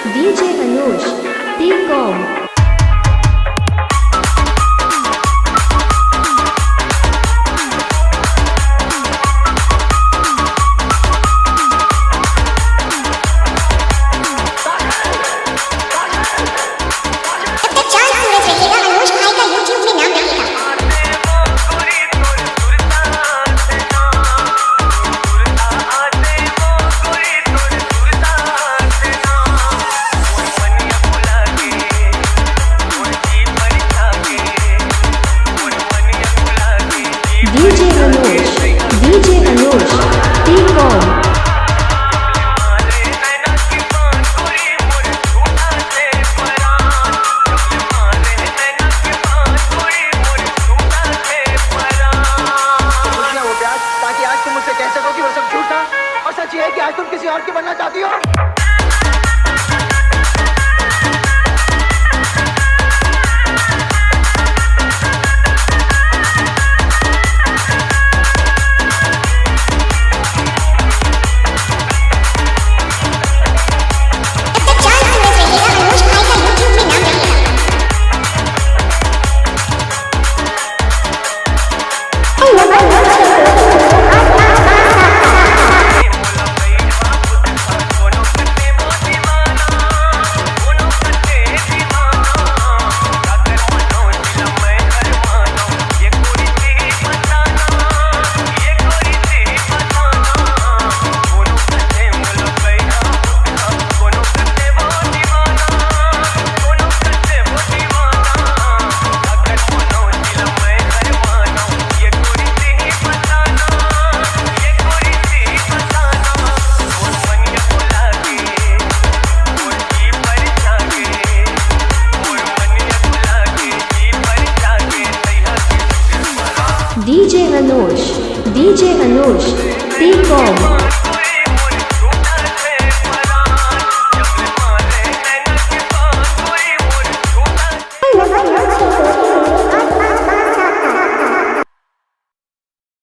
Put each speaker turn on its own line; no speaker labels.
DJ Aanosh, tekam. DJ Aanosh, tekam.
ताकि आज तुम मुझसे कह सको कि वो सब झूठ था और सच ये है कि आज तुम किसी और की बनना चाहती हो।
DJ Aanosh, tekam.